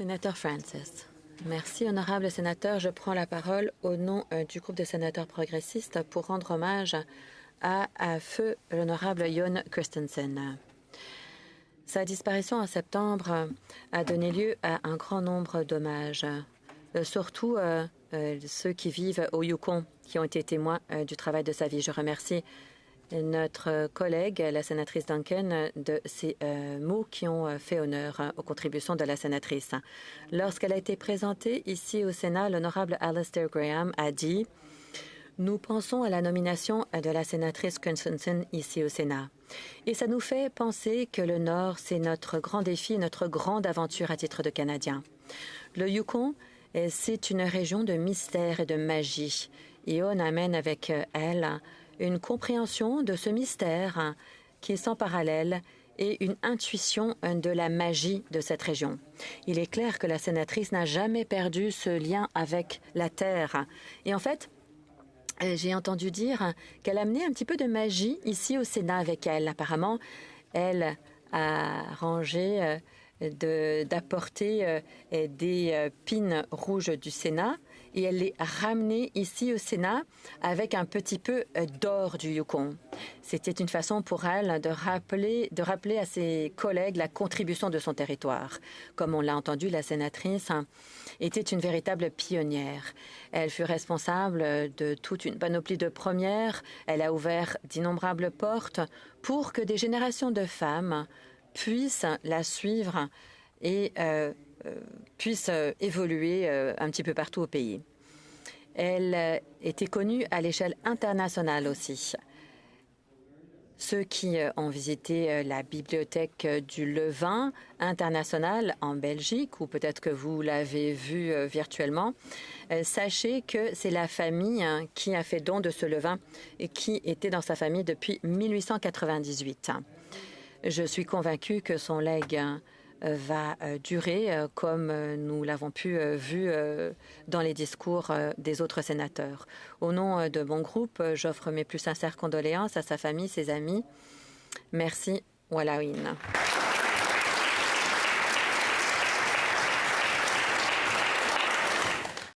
Sénateur Francis. Merci, honorable sénateur. Je prends la parole au nom du groupe des sénateurs progressistes pour rendre hommage à feu l'honorable Jon Christensen. Sa disparition en septembre a donné lieu à un grand nombre d'hommages, surtout ceux qui vivent au Yukon, qui ont été témoins du travail de sa vie. Je remercie notre collègue, la sénatrice Duncan, de ces mots qui ont fait honneur aux contributions de la sénatrice. Lorsqu'elle a été présentée ici au Sénat, l'honorable Alistair Graham a dit « Nous pensons à la nomination de la sénatrice Christensen ici au Sénat. Et ça nous fait penser que le Nord, c'est notre grand défi, notre grande aventure à titre de Canadien. Le Yukon, c'est une région de mystère et de magie. Et on amène avec elle une compréhension de ce mystère qui est sans parallèle et une intuition de la magie de cette région. Il est clair que la sénatrice n'a jamais perdu ce lien avec la Terre. Et en fait, j'ai entendu dire qu'elle amenait un petit peu de magie ici au Sénat avec elle. Apparemment, elle a arrangé d'apporter des pins rouges du Sénat et elle les ramenait ici au Sénat avec un petit peu d'or du Yukon. C'était une façon pour elle de rappeler à ses collègues la contribution de son territoire. Comme on l'a entendu, la sénatrice était une véritable pionnière. Elle fut responsable de toute une panoplie de premières. Elle a ouvert d'innombrables portes pour que des générations de femmes puissent la suivre et puissent évoluer un petit peu partout au pays. Elle était connue à l'échelle internationale aussi. Ceux qui ont visité la bibliothèque du Levain internationale en Belgique, ou peut-être que vous l'avez vu virtuellement, sachez que c'est la famille qui a fait don de ce levain et qui était dans sa famille depuis 1898. Je suis convaincue que son legs va durer comme nous l'avons pu vu dans les discours des autres sénateurs. Au nom de mon groupe, j'offre mes plus sincères condoléances à sa famille, ses amis. Merci, Walawin.